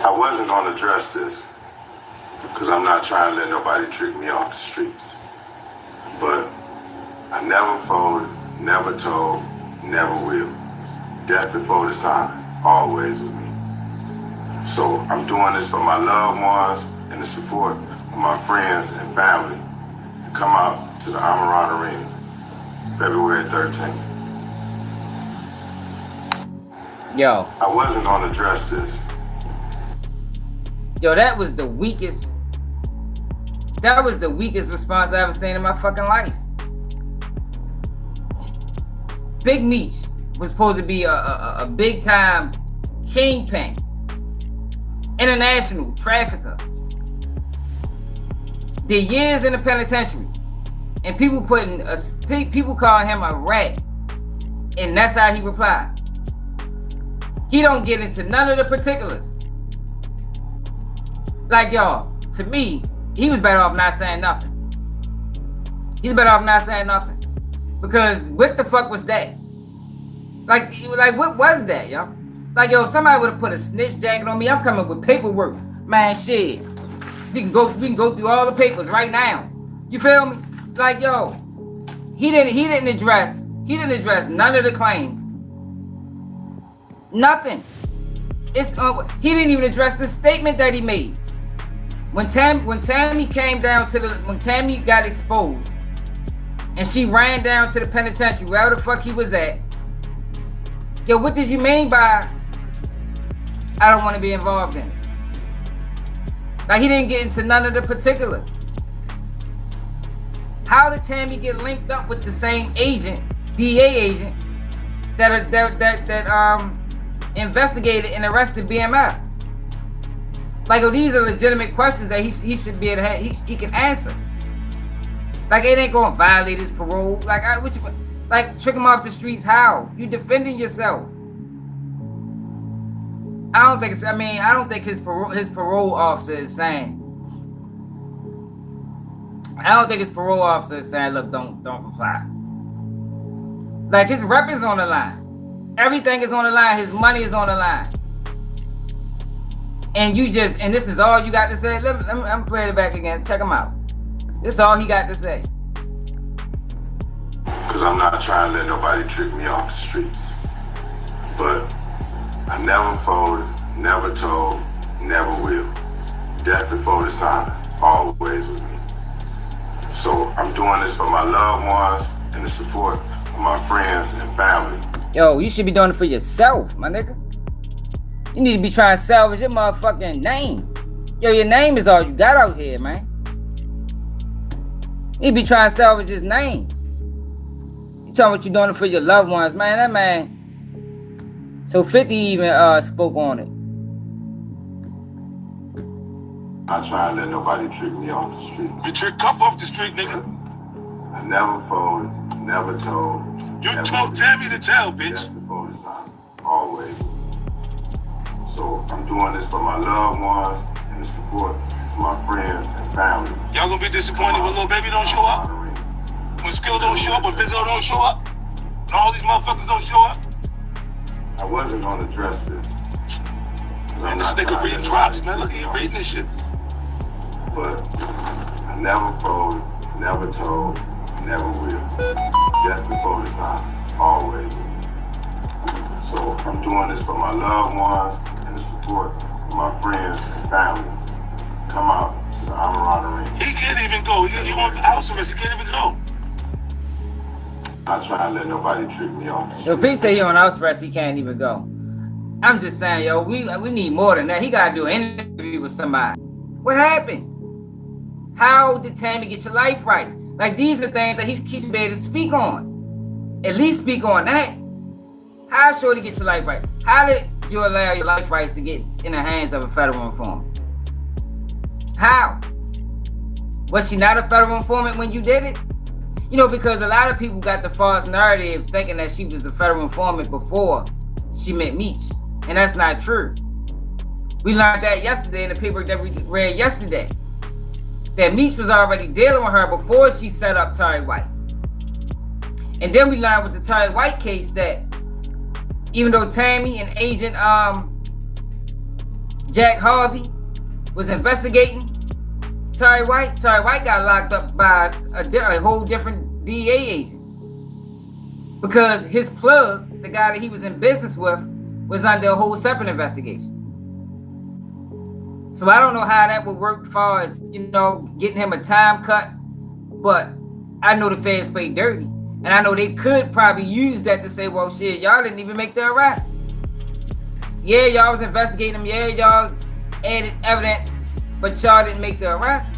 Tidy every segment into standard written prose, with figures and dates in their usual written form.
I wasn't gonna address this because I'm not trying to let nobody trick me off the streets. But I never folded, never told, never will. Death before the sign, always with me. So I'm doing this for my loved ones and the support of my friends and family to come out to the Amaran Arena, February 13th. Yo. I wasn't gonna address this. Yo, that was the weakest response I ever seen in my fucking life. Big Meech was supposed to be a big time kingpin, international trafficker. Did years in the penitentiary, and people calling him a rat, and that's how he replied. He don't get into none of the particulars. Like, y'all, to me, he was better off not saying nothing. He's better off not saying nothing. Because what the fuck was that? Like what was that, y'all? Like, yo, if somebody would have put a snitch jacket on me, I'm coming with paperwork. Man, shit. We can go through all the papers right now. You feel me? Like, yo, he didn't address none of the claims. Nothing. He didn't even address the statement that he made. When Tammy came down when Tammy got exposed and she ran down to the penitentiary, wherever the fuck he was at, yo, what did you mean by I don't want to be involved in it? Like, he didn't get into none of the particulars. How did Tammy get linked up with the same agent, DA agent, that investigated and arrested BMF? Like, oh, these are legitimate questions that he should be able to he can answer. Like, it ain't gonna violate his parole. Like, trick him off the streets? How? You defending yourself? I don't think his parole officer is saying. I don't think his parole officer is saying, look, don't reply. Like, his rep is on the line. Everything is on the line. His money is on the line. And this is all you got to say? I'm playing it back again. Check him out. This is all he got to say. Because I'm not trying to let nobody trick me off the streets. But I never folded, never told, never will. Death before the sign, always with me. So I'm doing this for my loved ones and the support of my friends and family. Yo, you should be doing it for yourself, my nigga. You need to be trying to salvage your motherfucking name. Yo, your name is all you got out here, man. You be trying to salvage his name. You talking about you doing it for your loved ones, man. That man. So 50 even spoke on it. Not trying to let nobody trick me off the street. You trick Cuff off the street, nigga. I never folded, never told. You told Tammy to tell, bitch. Death before the sign, always. So I'm doing this for my loved ones and the support of my friends and family. Y'all gonna be disappointed when little baby don't show up? When Skill don't show up, when Vizzo don't show up? And all these motherfuckers don't show up? I wasn't gonna address this. Man, this nigga reading drops, man. Look at you reading this shit. But I never folded, never told, never will. Death before the sign, always with me. So I'm doing this for my loved ones and the support of my friends and family. Come out to the Amaran Arena. He can't even go. He on house arrest. He can't even go. Not trying to let nobody trick me off. So if he say he on house arrest, he can't even go. I'm just saying, yo, we need more than that. He gotta do an interview with somebody. What happened? How did Tammy get your life rights? Like, these are things that he should be able to speak on. At least speak on that. How sure to get your life right? How did you allow your life rights to get in the hands of a federal informant? How? Was she not a federal informant when you did it? You know, because a lot of people got the false narrative thinking that she was a federal informant before she met Meech. And that's not true. We learned that yesterday in the paper that we read yesterday. That Meech was already dealing with her before she set up Terry White. And then we learned with the Terry White case that even though Tammy and Agent Jack Harvey was investigating Terry White. Terry White got locked up by a whole different DEA agent because his plug, the guy that he was in business with, was under a whole separate investigation. So I don't know how that would work as far as, getting him a time cut, but I know the feds play dirty. And I know they could probably use that to say, well, shit, y'all didn't even make the arrest. Yeah, y'all was investigating him. Yeah, y'all added evidence, but y'all didn't make the arrest.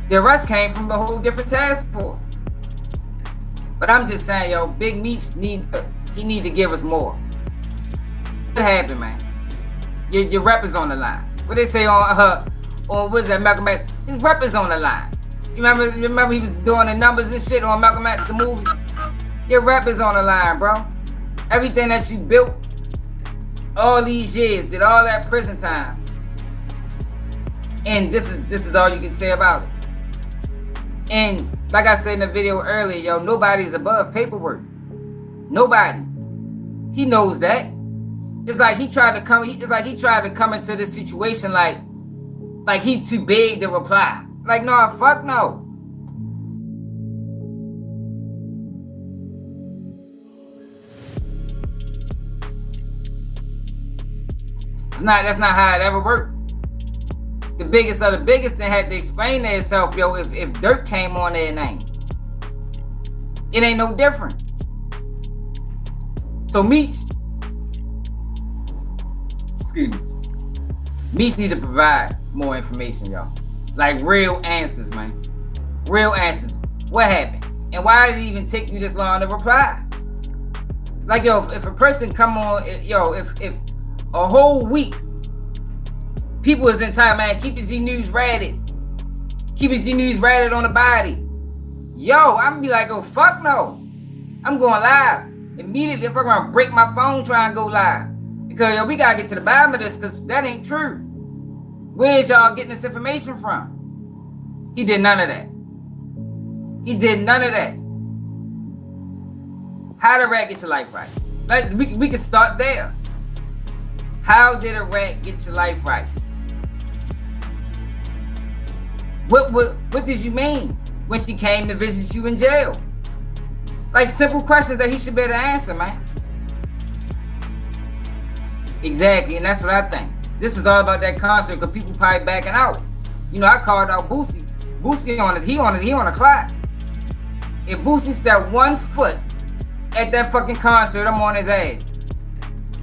The arrest came from a whole different task force. But I'm just saying, yo, Big Meech need to give us more. What happened, man? Your rep is on the line. What they say on what's that, Malcolm X? His rep is on the line. You remember he was doing the numbers and shit on Malcolm X, the movie? Your rep is on the line, bro. Everything that you built all these years, did all that prison time. And this is all you can say about it. And like I said in the video earlier, yo, nobody's above paperwork. Nobody. He knows that. It's like he tried to come into this situation like he too big to reply. Like, no, fuck no. That's not how it ever worked. The biggest of the biggest that had to explain to itself, yo, if dirt came on their name. It ain't no different. So Meech need to provide more information, y'all. Like real answers, man. Real answers. What happened? And why did it even take you this long to reply? Like, yo, if a person come on, yo, if a whole week, people is in time, man, keep the G News ratted. Keep the G News ratted on the body. Yo, I'm be like, oh, fuck no. I'm going live. Immediately, if I'm gonna break my phone, try and go live. Because, yo, we gotta get to the bottom of this, because that ain't true. Where's y'all getting this information from? He did none of that. He did none of that. How did a rat get your life rights? Like, we can start there. How did a rat get your life rights? What did you mean when she came to visit you in jail? Like, simple questions that he should be able to answer, man. Exactly, and that's what I think. This was all about that concert because people probably backing out. I called out Boosie. Boosie he on a clock. If Boosie stepped 1 foot at that fucking concert, I'm on his ass.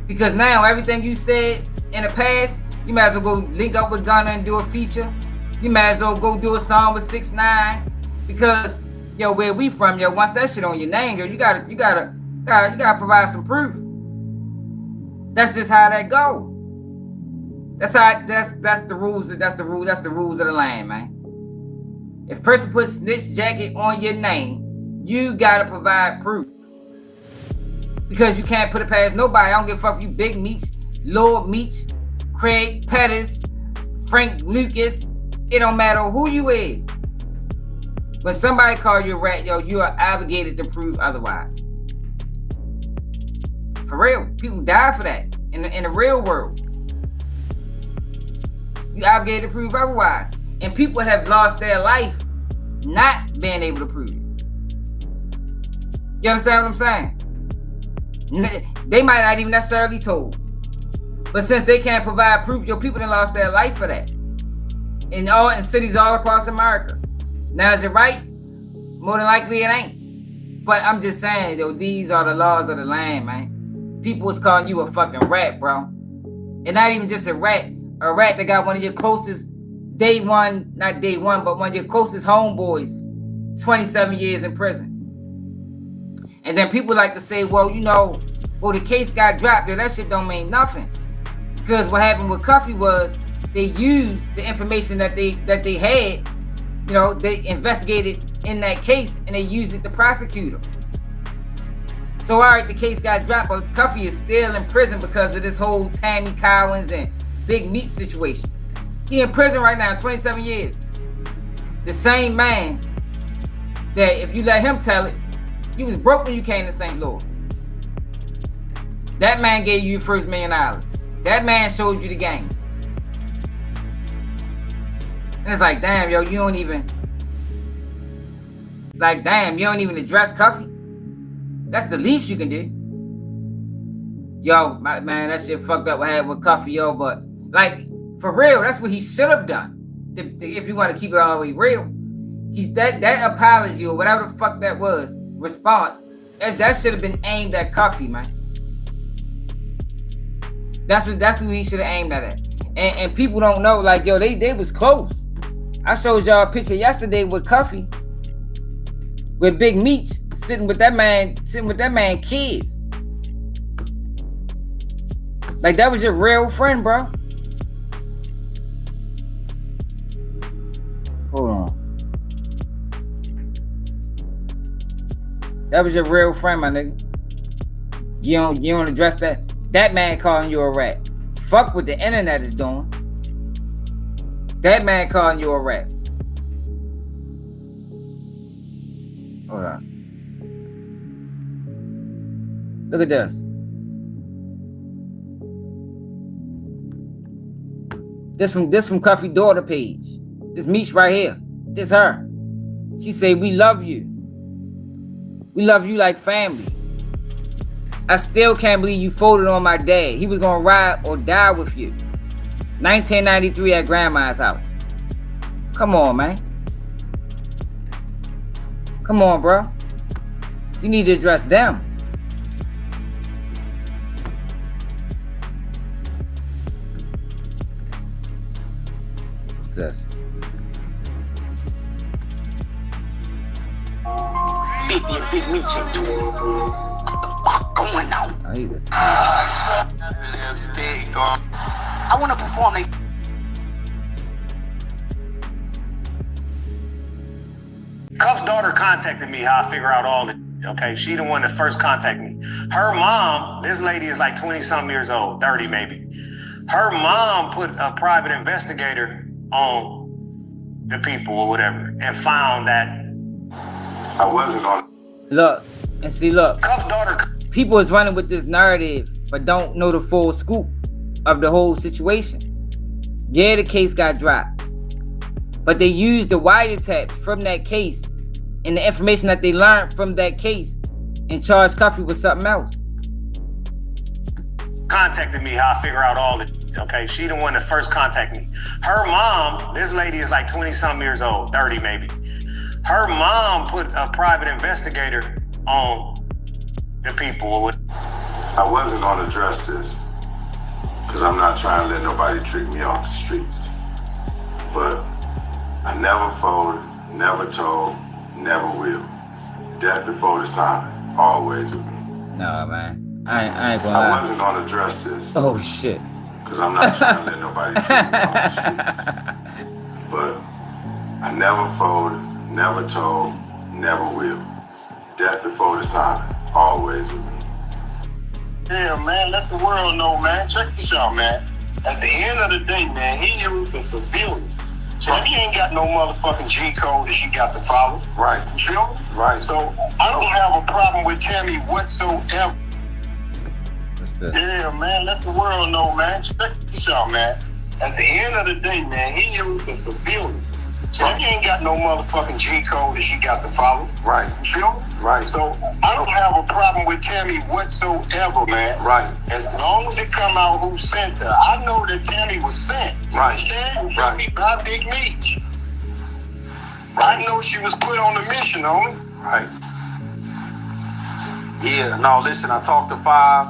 Because now everything you said in the past, you might as well go link up with Gunna and do a feature. You might as well go do a song with 6ix9ine. Because, yo, where we from, yo, once that shit on your name, yo, you gotta provide some proof. That's just how that go. That's the rules of the land, man. If a person puts snitch jacket on your name, you gotta provide proof. Because you can't put it past nobody. I don't give a fuck if you Big Meech, Lord Meech, Craig Pettis, Frank Lucas. It don't matter who you is. When somebody call you a rat, yo, you are obligated to prove otherwise. For real, people die for that in the real world. You obligated to prove otherwise. And people have lost their life not being able to prove it. You understand what I'm saying? They might not even necessarily told. But since they can't provide proof, your people done lost their life for that. In cities all across America. Now, is it right? More than likely it ain't. But I'm just saying, yo, these are the laws of the land, man. People is calling you a fucking rat, bro. And not even just a rat that got one of your closest not day one, but one of your closest homeboys, 27 years in prison. And then people like to say, well, the case got dropped. Yo, that shit don't mean nothing. Because what happened with Cuffy was they used the information that they had. They investigated in that case and they used it to prosecute him. So, all right, the case got dropped, but Cuffy is still in prison because of this whole Tammy Cowens and Big Meech situation. He in prison right now, 27 years. The same man that if you let him tell it, you was broke when you came to St. Louis. That man gave you your first $1 million. That man showed you the game. And it's like, damn, yo, you don't even address Cuffy. That's the least you can do. Yo, man, that shit fucked up what I had with Cuffy, yo, but like, for real, that's what he should have done. If you want to keep it all the way real. He's that apology or whatever the fuck that was, response, that should have been aimed at Cuffy, man. That's what he should have aimed at. And people don't know, like, yo, they was close. I showed y'all a picture yesterday with Cuffy, with Big Meech sitting with that man kids. Like, that was your real friend, bro. Hold on. That was your real friend, my nigga. You don't address that. That man calling you a rat. Fuck what the internet is doing. That man calling you a rat. Hold on. Look at this. This from Cuffy daughter page. This Meech right here. This her. She say, we love you. We love you like family. I still can't believe you folded on my dad. He was gonna ride or die with you. 1993 at grandma's house. Come on, man. Come on, bro. You need to address them. What's this? Big Meech into it. Going now. Oh, he's a... I want to perform a... Cuff's daughter contacted me, how I figure out all the... Okay, she the one that first contacted me. Her mom, this lady is like 20-something years old, 30 maybe. Her mom put a private investigator on the people or whatever and found that... I wasn't on. Look, and see, look. Cuff's daughter... People is running with this narrative, but don't know the full scoop of the whole situation. Yeah, the case got dropped, but they used the wiretaps from that case and the information that they learned from that case and charged Cuffy with something else. Contacted me, how I figure out all the... Okay, she the one that first contacted me. Her mom, this lady is like 20-something years old, 30 maybe. Her mom put a private investigator on the people or what? I wasn't gonna address this because I'm not trying to let nobody trick me off the streets. But I never folded, never told, never will. Death before the sign, always with me. Nah, man. I ain't gonna lie. I wasn't gonna address this Oh, shit. because I'm not trying to let nobody trick me off the streets. But I never folded, never told, never will. Death before the sign, always with me. Yeah, man, let the world know, man. Check this out, man. At the end of the day, man, he used a civilian. So if he ain't got no motherfucking G code that she got to follow. Right. You feel me? Right. So I don't have a problem with Tammy whatsoever. What's this? Yeah, man, let the world know, man. Check this out, man. At the end of the day, man, he used a civilian. So if he ain't got no motherfucking G code that she got to follow. Right. You feel me? Right. So I don't have a problem with Tammy whatsoever, man. Right. As long as it come out who sent her. I know that Tammy was sent. Right. You understand? You feel Right. me? By Big Meech. I know she was put on a mission, homie. Right. Yeah, no, listen, I talked to Five.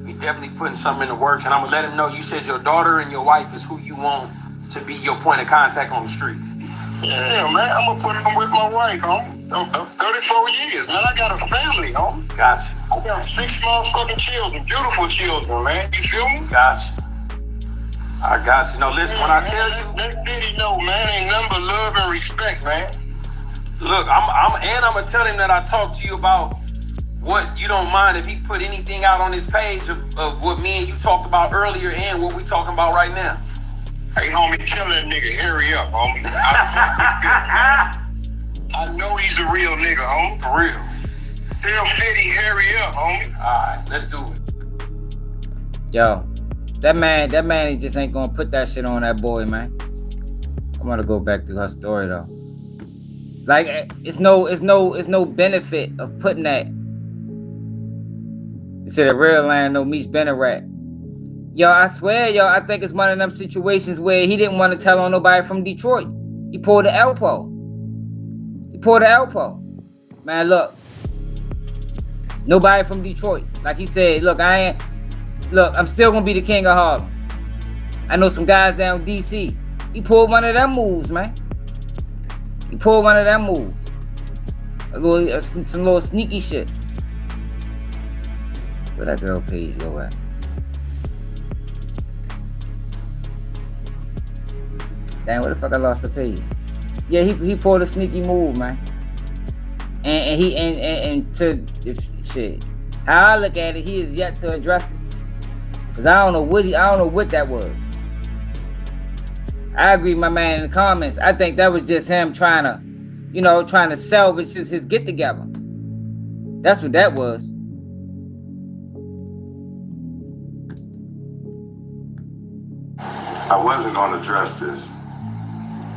We definitely putting something in the works, and I'm going to let him know you said your daughter and your wife is who you want to be your point of contact on the streets. Yeah, man, I'm gonna put him with my wife, homie. 34 years, man. I got a family, homie. Gotcha. I got 6 motherfucking children, beautiful children, man. You feel me? Gotcha. I got you. No, listen, when I tell you, Let Diddy know, man, ain't nothing but love and respect, man. look, I'm gonna tell him that I talked to you about what you don't mind if he put anything out on his page of what me and you talked about earlier and what we talking about right now. Hey, homie, tell that nigga, hurry up, homie. I know he's a real nigga, homie. For real. Tell Fitty, hurry up, homie. All right, let's do it. Yo, That man just ain't gonna put that shit on that boy, man. I'm gonna go back through her story though. Like, it's no benefit of putting that. It said a real land, no Meech been a rat. Yo, I swear, yo, I think it's one of them situations where he didn't want to tell on nobody from Detroit. He pulled the Elpo. Man, look. Nobody from Detroit. Like he said, look, I'm still gonna be the king of Harlem. I know some guys down in DC. He pulled one of them moves, man. Some little sneaky shit. Where that girl page go at? Dang, where the fuck I lost the page? Yeah, he pulled a sneaky move, man. And to shit. How I look at it, he is yet to address it. Cause I don't know what that was. I agree with my man in the comments. I think that was just him trying to salvage his get together. That's what that was. I wasn't gonna address this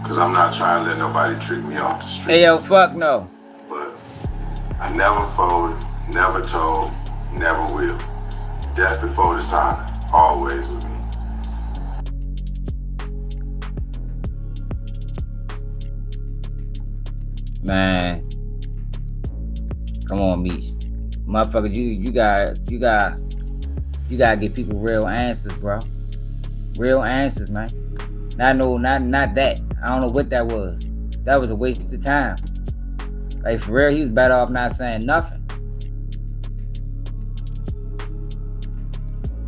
because I'm not trying to let nobody trick me off the streets. Hey yo, fuck no. But I never folded, never told, never will. Death before dishonor, always with me. Man, come on, Meech, motherfucker, you gotta give people real answers, bro. Real answers, man. Not that. I don't know what that was. That was a waste of time. Like for real, he was better off not saying nothing.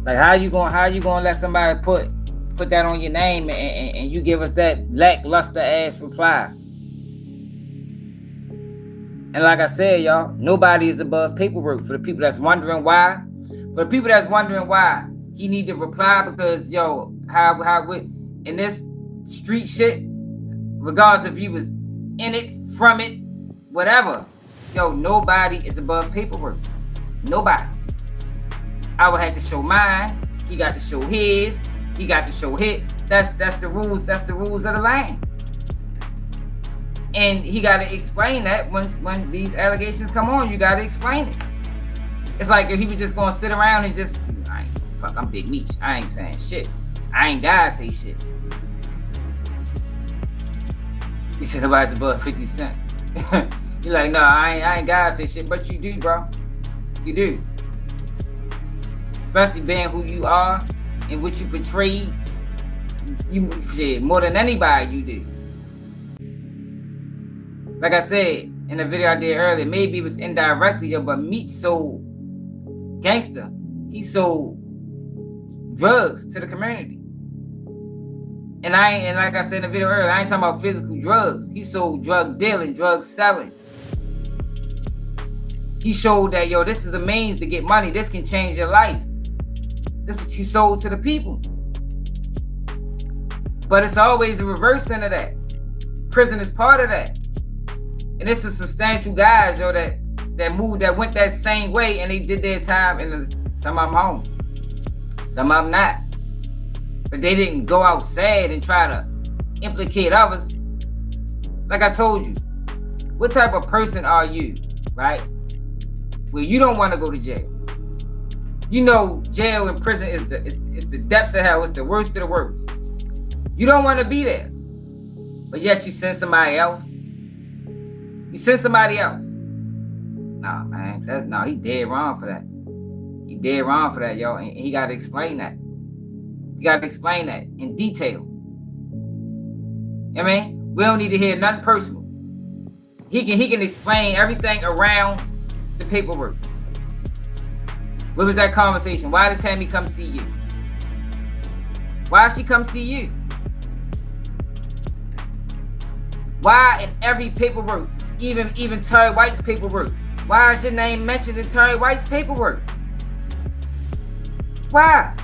Like how you gonna let somebody put that on your name and you give us that lackluster ass reply? And like I said, y'all, nobody is above paperwork. For the people that's wondering why, he need to reply because, yo, how in this street shit, regardless if you was in it, from it, whatever, yo, nobody is above paperwork. Nobody. I would have to show mine. He got to show his. He got to show his. That's the rules. That's the rules of the land. And he got to explain that when these allegations come on, you got to explain it. It's like if he was just going to sit around and just, I'm Big Meech. I ain't saying shit. I ain't gotta say shit. You said nobody's above 50 Cent. You're like, no, I ain't gotta say shit, but you do, bro. You do. Especially being who you are and what you portray. You shit more than anybody you do. Like I said in the video I did earlier, maybe it was indirectly, but Meech sold gangster. He sold drugs to the community. And like I said in the video earlier, I ain't talking about physical drugs. He sold drug dealing, drug selling. He showed that, yo, this is the means to get money. This can change your life. This is what you sold to the people. But it's always the reverse end of that. Prison is part of that. And this is substantial guys, yo, that moved, that went that same way, and they did their time, and some of them home. Some of them not. But they didn't go out sad and try to implicate others. Like I told you, what type of person are you, right? Where you don't want to go to jail. You know jail and prison is the depths of hell. It's the worst of the worst. You don't want to be there. But yet you send somebody else. You send somebody else. Nah, man. He dead wrong for that. He dead wrong for that, yo. And he got to explain that. You got to explain that in detail. You know what I mean? We don't need to hear nothing personal. He can explain everything around the paperwork. What was that conversation? Why did Tammy come see you? Why did she come see you? Why in every paperwork, even Terry White's paperwork, why is your name mentioned in Terry White's paperwork? Why?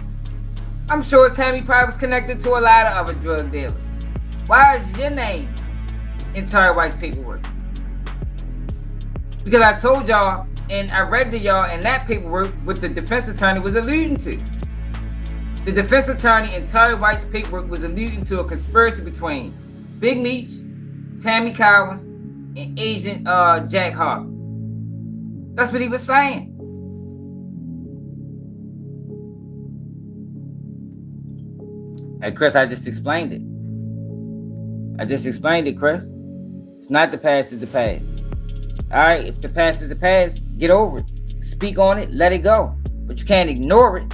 I'm sure Tammy probably was connected to a lot of other drug dealers. Why is your name in Terry White's paperwork? Because I told y'all, and I read to y'all in that paperwork what the defense attorney was alluding to. The defense attorney in Terry White's paperwork was alluding to a conspiracy between Big Meech, Tammy Cowens, and Agent Jack Harvey. That's what he was saying. Hey, Chris, I just explained it. Chris. It's not the past, it's the past. All right, if the past is the past, get over it. Speak on it, let it go. But you can't ignore it.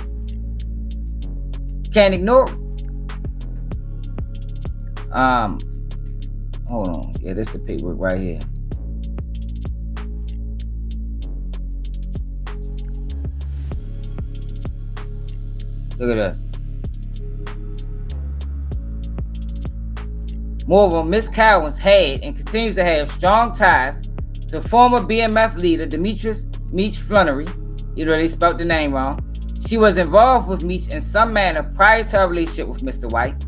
Hold on. Yeah, this is the paperwork right here. Look at this. Moreover, Ms. Cowens had and continues to have strong ties to former BMF leader Demetrius Meech Flunnery. You know, they spelled the name wrong. She was involved with Meech in some manner prior to her relationship with Mr. White.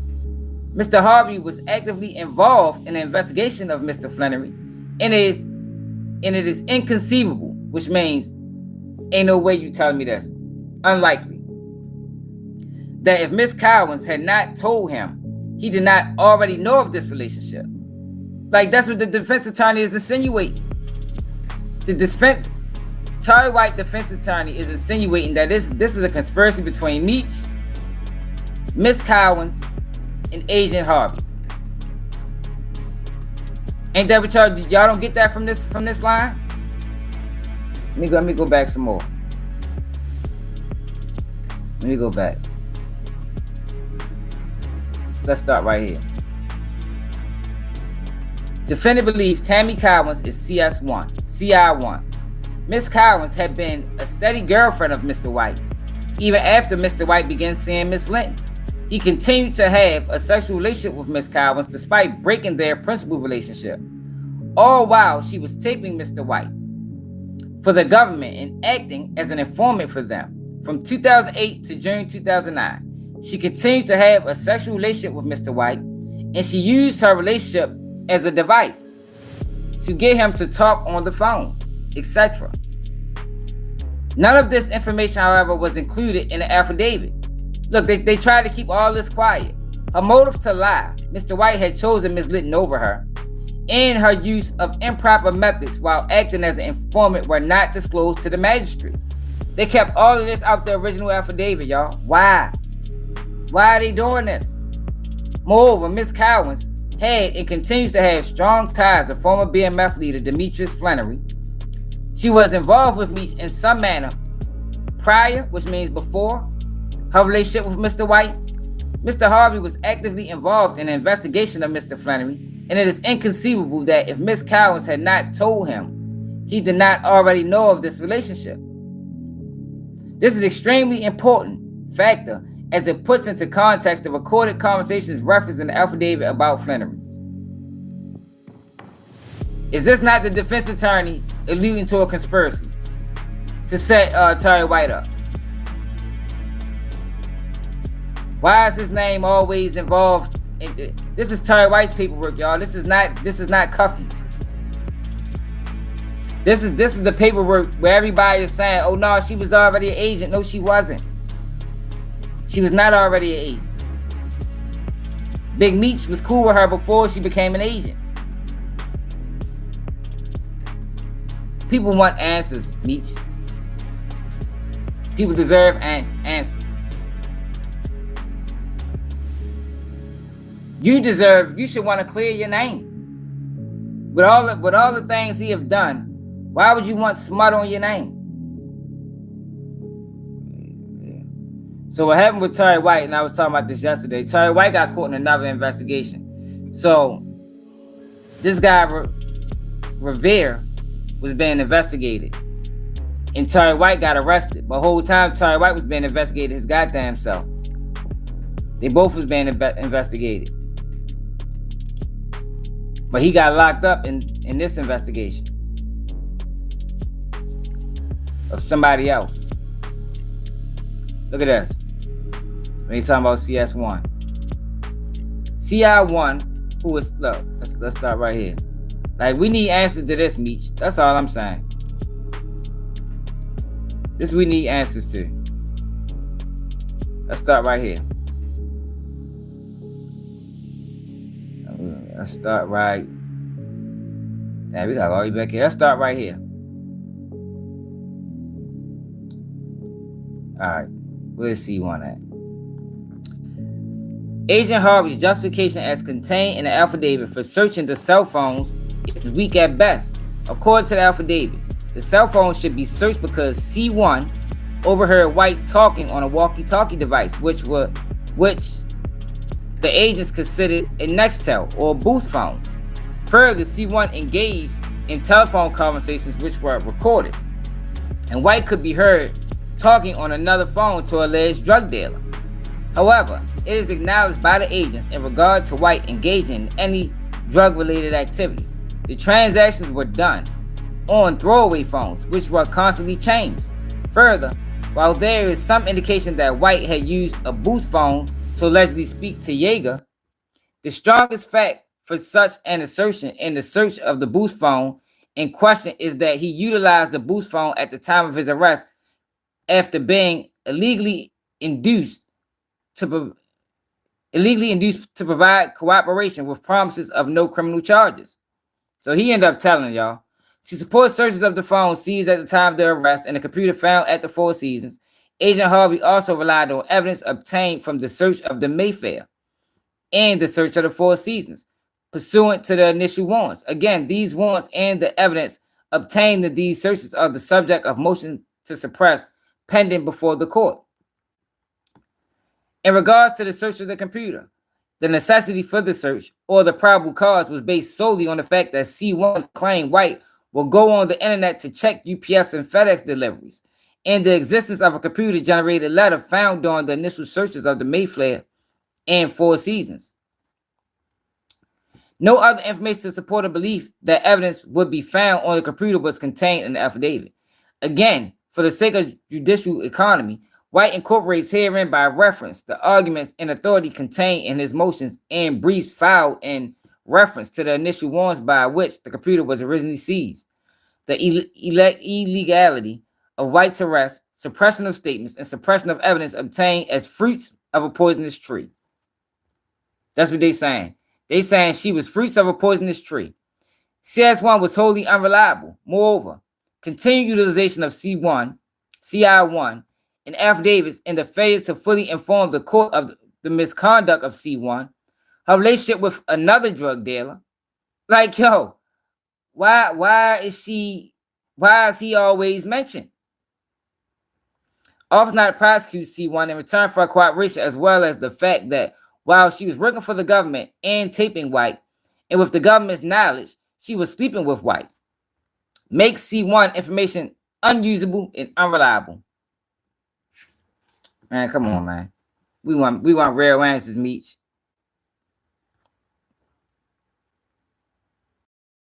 Mr. Harvey was actively involved in the investigation of Mr. Flunnery, and it is inconceivable, which means ain't no way you telling me this. Unlikely. That if Ms. Cowens had not told him, he did not already know of this relationship. Like, that's what the defense attorney is insinuating. Terry White defense attorney is insinuating that this is a conspiracy between Meech, Ms. Cowens, and Agent Harvey. Ain't that what y'all don't get that from this line? Let me go back some more. Let me go back. Let's start right here. Defendant believes Tammy Cowens is CI1. Ms. Cowens had been a steady girlfriend of Mr. White. Even after Mr. White began seeing Ms. Linton, he continued to have a sexual relationship with Ms. Cowens despite breaking their principal relationship. All while she was taping Mr. White for the government and acting as an informant for them. From 2008 to June 2009, she continued to have a sexual relationship with Mr. White, and she used her relationship as a device to get him to talk on the phone, etc. None of this information, however, was included in the affidavit. Look, they tried to keep all this quiet. Her motive to lie, Mr. White had chosen Ms. Linton over her, and her use of improper methods while acting as an informant were not disclosed to the magistrate. They kept all of this out the original affidavit, y'all. Why? Why are they doing this? Moreover, Ms. Cowens had and continues to have strong ties to former BMF leader Demetrius Flunnery. She was involved with Meech in some manner prior, which means before, her relationship with Mr. White. Mr. Harvey was actively involved in the investigation of Mr. Flunnery, and it is inconceivable that if Ms. Cowens had not told him, he did not already know of this relationship. This is extremely important factor as it puts into context the recorded conversations referenced in the affidavit about Flunnery. Is this not the defense attorney alluding to a conspiracy to set Terry White up? Why is his name always involved? This is Terry White's paperwork, y'all. This is not Cuffy's. This is the paperwork where everybody is saying, "Oh no, she was already an agent." No, she wasn't. She was not already an agent. Big Meech was cool with her before she became an agent. People want answers, Meech. People deserve answers. You should want to clear your name. With all the things he have done, why would you want smut on your name? So what happened with Terry White, and I was talking about this yesterday, Terry White got caught in another investigation. So this guy, Revere, was being investigated. And Terry White got arrested. But the whole time Terry White was being investigated his goddamn self. They both was being investigated. But he got locked up in this investigation of somebody else. Look at this. When he's talking about CS1. CI1, who is, look, let's start right here. Like, we need answers to this, Meech. That's all I'm saying. This we need answers to. Let's start right here. Let's start right. Damn, we got all the way back here. Let's start right here. Alright. Where's C1 at? Agent Harvey's justification as contained in the affidavit for searching the cell phones is weak at best. According to the affidavit, the cell phone should be searched because C1 overheard White talking on a walkie-talkie device, which the agents considered a Nextel or booth phone. Further, C1 engaged in telephone conversations which were recorded, and White could be heard talking on another phone to an alleged drug dealer. However, it is acknowledged by the agents in regard to White engaging in any drug-related activity. The transactions were done on throwaway phones, which were constantly changed. Further, while there is some indication that White had used a booth phone to allegedly speak to Yeager, the strongest fact for such an assertion in the search of the booth phone in question is that he utilized the booth phone at the time of his arrest after being illegally induced to provide cooperation with promises of no criminal charges. So he ended up telling y'all, to support searches of the phone seized at the time of the arrest and the computer found at the Four Seasons, Agent Harvey also relied on evidence obtained from the search of the Mayfair and the search of the Four Seasons, pursuant to the initial warrants. Again, these warrants and the evidence obtained in these searches are the subject of motion to suppress pending before the court. In regards to the search of the computer, the necessity for the search or the probable cause was based solely on the fact that C1 claimed White will go on the internet to check UPS and FedEx deliveries, and the existence of a computer-generated letter found during the initial searches of the Mayfair and Four Seasons. No other information to support a belief that evidence would be found on the computer was contained in the affidavit. Again, for the sake of judicial economy, White incorporates herein by reference the arguments and authority contained in his motions and briefs filed in reference to the initial warrants by which the computer was originally seized, the illegality of White's arrest, suppression of statements, and suppression of evidence obtained as fruits of a poisonous tree. That's what they're saying. They saying she was fruits of a poisonous tree. CS1 was wholly unreliable. Moreover, continued utilization of CI1, and affidavits in the failure to fully inform the court of the misconduct of C1, her relationship with another drug dealer. Like, yo, why is he always mentioned? Officer not prosecute C1 in return for her cooperation, as well as the fact that while she was working for the government and taping White, and with the government's knowledge, she was sleeping with White, makes C1 information unusable and unreliable. Man, come on, man. We want real answers, Meech.